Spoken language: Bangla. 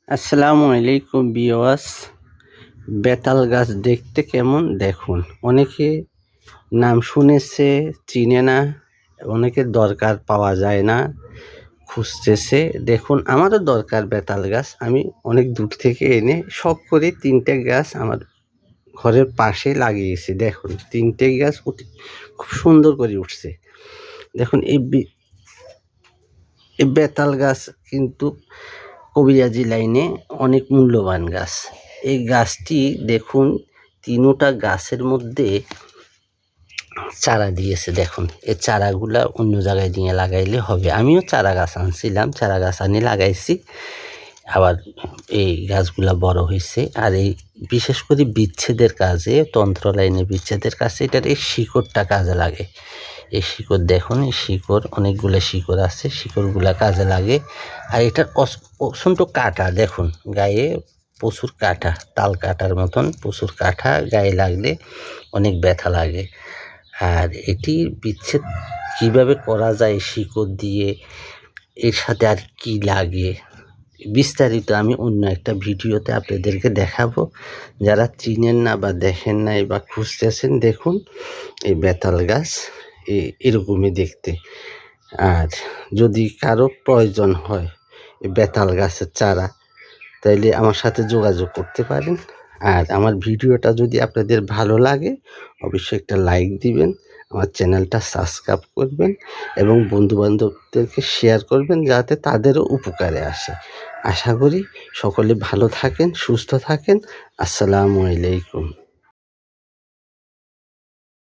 আসসালামু আলাইকুম ভিউয়ার্স। বেতাল গাছ দেখতে কেমন দেখুন। অনেকে নাম শুনেছে, চিনে না, অনেকের দরকার পাওয়া যায় না, খুঁজতেছে। দেখুন আমারও দরকার বেতাল গাছ। আমি অনেক দূর থেকে এনে শখ করে ৩টে গাছ আমার ঘরের পাশে লাগিয়েছি। দেখুন ৩টে গাছ খুব সুন্দর করে উঠছে। দেখুন এই বেতাল গাছ কিন্তু কবিরাজি লাইনে অনেক মূল্যবান গাছ। এই গাছটি দেখুন ৩টা গাছের মধ্যে চারা দিয়েছে। দেখুন এই চারাগুলা অন্য জায়গায় নিয়ে লাগাইলে হবে। আমিও চারা গাছ আনছিলাম, চারা গাছ আনি লাগাইছি, আবার এই গাছগুলা বড় হয়েছে। আর এই বিশেষ করে বিচ্ছেদের কাজে, তন্ত্র লাইনে বিচ্ছেদের কাছে এটার এই শিকড়টা কাজে লাগে। এই শিকড় দেখুন, এই শিকড় অনেকগুলো শিকড় আছে, শিকড়গুলা কাজে লাগে। আর এটার প্রচণ্ড কাঁটা, দেখুন গায়ে প্রচুর কাঁটা, তাল কাটার মতন প্রচুর কাঁটা, গায়ে লাগলে অনেক ব্যথা লাগে। আর এটি বিচ্ছেদ কিভাবে করা যায় শিকড় দিয়ে, এর সাথে আর কি লাগে বিস্তারিত আমি অন্য একটা ভিডিওতে আপনাদেরকে দেখাবো। যারা চিনেন না বা দেখেন নাই বা খুঁজতেছেন, দেখুন এই বেতাল গাছ এরকমই দেখতে। আর যদি কারো প্রয়োজন হয় এই বেতাল গাছের চারা, তাইলে আমার সাথে যোগাযোগ করতে পারেন। আর আমার ভিডিওটা যদি আপনাদের ভালো লাগে অবশ্যই একটা লাইক দিবেন, আমার চ্যানেলটা সাবস্ক্রাইব করবেন এবং বন্ধুবান্ধবদেরকে শেয়ার করবেন যাতে তাদেরও উপকারে আসে। আশা করি সকলে ভালো থাকেন, সুস্থ থাকেন। আসসালামু আলাইকুম।